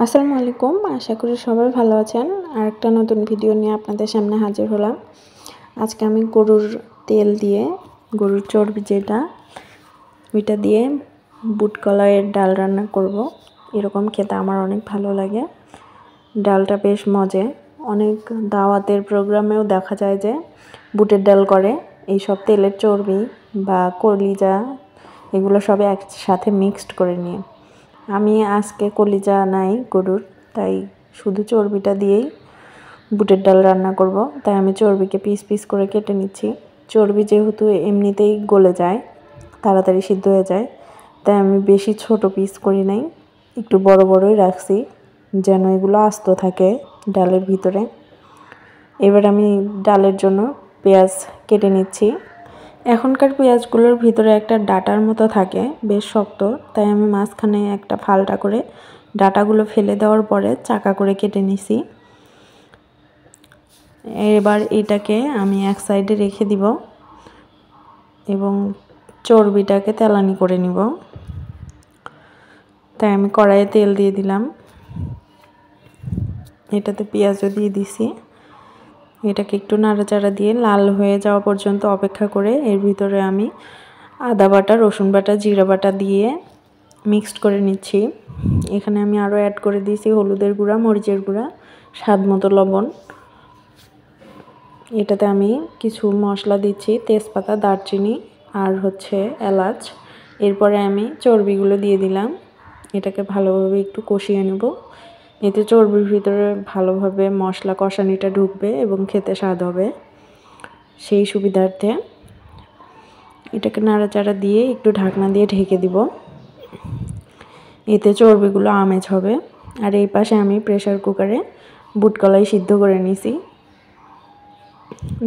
আসসালামু আলাইকুম, আশা করি সবাই ভালো আছেন। আর একটা নতুন ভিডিও নিয়ে আপনাদের সামনে হাজির হলাম। আজকে আমি গরুর তেল দিয়ে, গরুর চর্বি যেটা, ওইটা দিয়ে বুট কলাইয়ের ডাল রান্না করব। এরকম খেতে আমার অনেক ভালো লাগে। ডালটা বেশ মজে। অনেক দাওয়াতের প্রোগ্রামেও দেখা যায় যে বুটের ডাল করে। এইসব তেলের চর্বি বা কলিজা এগুলো সব একসাথে মিক্সড করে নিয়ে। আমি আজকে কলিজা নাই গরুর, তাই শুধু চর্বিটা দিয়েই বুটের ডাল রান্না করব। তাই আমি চর্বিকে পিস পিস করে কেটে নিচ্ছি। চর্বি যেহেতু এমনিতেই গলে যায়, তাড়াতাড়ি সিদ্ধ হয়ে যায়, তাই আমি বেশি ছোট পিস করি নাই, একটু বড় বড়ই রাখছি যেন এগুলো আস্ত থাকে ডালের ভিতরে। এবার আমি ডালের জন্য পেঁয়াজ কেটে নিচ্ছি। এখনকার পেঁয়াজগুলোর ভিতরে একটা ডাটার মতো থাকে, বেশ শক্ত, তাই আমি মাঝখানে একটা ফালটা করে ডাটাগুলো ফেলে দেওয়ার পরে চাকা করে কেটে নিছি। এবার এটাকে আমি এক সাইডে রেখে দিব এবং চর্বিটাকে তেলানি করে নিব। তাই আমি কড়াইয়ে তেল দিয়ে দিলাম, এটাতে পেঁয়াজও দিয়ে দিছি। এটাকে একটু নাড়াচাড়া দিয়ে লাল হয়ে যাওয়া পর্যন্ত অপেক্ষা করে এর ভিতরে আমি আদা বাটা, রসুন বাটা, জিরা বাটা দিয়ে মিক্সড করে নিচ্ছি। এখানে আমি আরও অ্যাড করে দিয়েছি হলুদের গুঁড়া, মরিচের গুঁড়া, স্বাদ মতো লবণ। এটাতে আমি কিছু মশলা দিচ্ছি, তেজপাতা, দারচিনি আর এলাচ। এরপরে আমি চর্বিগুলো দিয়ে দিলাম। এটাকে ভালোভাবে একটু কষিয়ে নেব। এতে চর্বির ভিতরে ভালোভাবে মশলা কষানিটা ঢুকবে এবং খেতে স্বাদ হবে। সেই সুবিধার্থে এটাকে নাড়াচাড়া দিয়ে একটু ঢাকনা দিয়ে ঢেকে দিব। এতে চর্বিগুলো আমেজ হবে। আর এই পাশে আমি প্রেসার কুকারে বুট কলাই সিদ্ধ করে নিছি।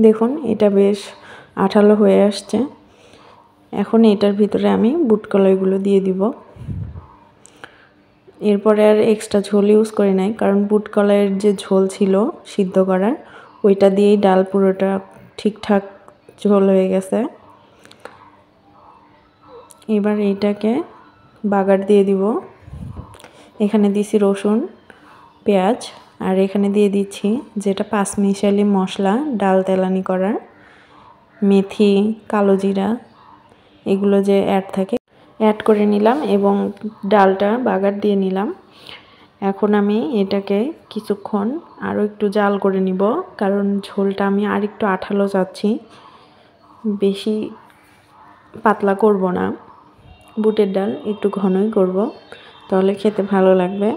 দেখুন এটা বেশ আঠালো হয়ে আসছে। এখন এটার ভিতরে আমি বুট কলাইগুলো দিয়ে দিব। এরপরে আর এক্সট্রা ঝোল ইউজ করে নাই, কারণ বুট কলাইয়ের যে ঝোল ছিল সিদ্ধ করার, ওইটা দিয়েই ডাল পুরোটা ঠিকঠাক ঝোল হয়ে গেছে। এবার এইটাকে বাগার দিয়ে দিব। এখানে দিছি রসুন, পেঁয়াজ, আর এখানে দিয়ে দিচ্ছি যেটা পাঁচমিশালি মশলা ডাল তেলানি করার, মেথি, কালো জিরা, এগুলো যে অ্যাড করে নিলাম এবং ডালটা বাগার দিয়ে নিলাম। এখন আমি এটাকে কিছুক্ষণ আরও একটু জাল করে নিব, কারণ ঝোলটা আমি আর একটু আঠালো চাচ্ছি, বেশি পাতলা করব না। বুটের ডাল একটু ঘনই করব, তাহলে খেতে ভালো লাগবে।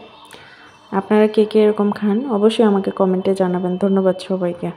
আপনারা কে কে এরকম খান অবশ্যই আমাকে কমেন্টে জানাবেন। ধন্যবাদ সবাইকে।